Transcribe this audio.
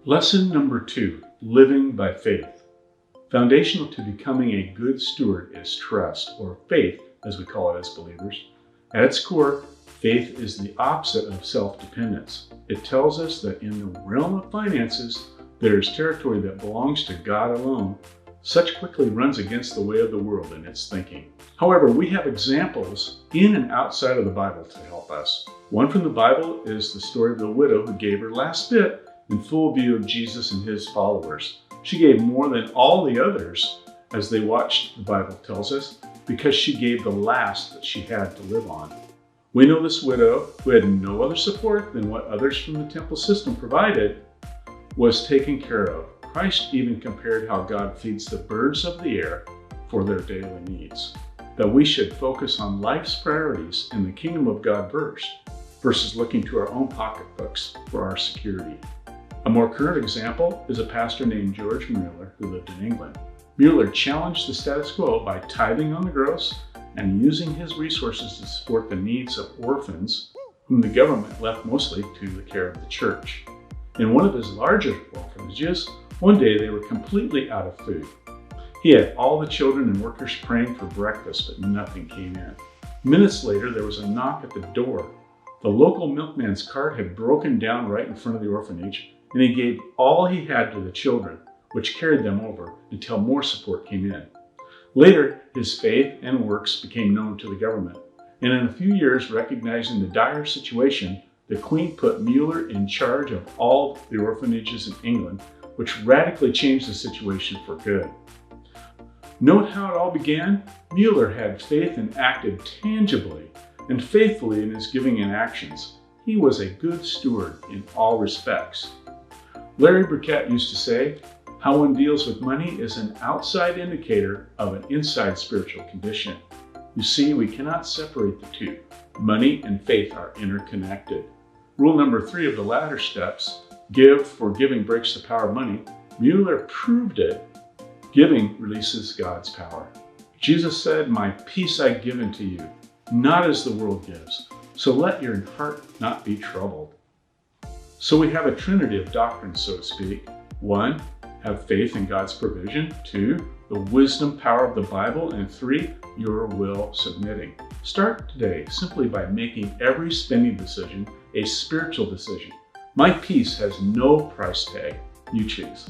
Lesson number 2, living by faith. Foundational to becoming a good steward is trust, or faith, as we call it as believers. At its core, faith is the opposite of self-dependence. It tells us that in the realm of finances, there is territory that belongs to God alone. Such quickly runs against the way of the world in its thinking. However, we have examples in and outside of the Bible to help us. One from the Bible is the story of the widow who gave her last bit in full view of Jesus and his followers. She gave more than all the others, as they watched, the Bible tells us, because she gave the last that she had to live on. We know this widow, who had no other support than what others from the temple system provided, was taken care of. Christ even compared how God feeds the birds of the air for their daily needs. That we should focus on life's priorities in the kingdom of God first, versus looking to our own pocketbooks for our security. A more current example is a pastor named George Mueller who lived in England. Mueller challenged the status quo by tithing on the gross and using his resources to support the needs of orphans, whom the government left mostly to the care of the church. In one of his larger orphanages, one day they were completely out of food. He had all the children and workers praying for breakfast, but nothing came in. Minutes later, there was a knock at the door. The local milkman's cart had broken down right in front of the orphanage, and he gave all he had to the children, which carried them over until more support came in. Later, his faith and works became known to the government, and in a few years, recognizing the dire situation, the Queen put Mueller in charge of all the orphanages in England, which radically changed the situation for good. Note how it all began? Mueller had faith and acted tangibly and faithfully in his giving and actions. He was a good steward in all respects. Larry Burkett used to say, how one deals with money is an outside indicator of an inside spiritual condition. You see, we cannot separate the two. Money and faith are interconnected. Rule number 3 of the latter steps, give, for giving breaks the power of money. Mueller proved it. Giving releases God's power. Jesus said, my peace I give unto you, not as the world gives. So let your heart not be troubled. So we have a trinity of doctrines, so to speak. 1, have faith in God's provision. 2, the wisdom power of the Bible. And 3, your will submitting. Start today simply by making every spending decision a spiritual decision. My peace has no price tag. You choose.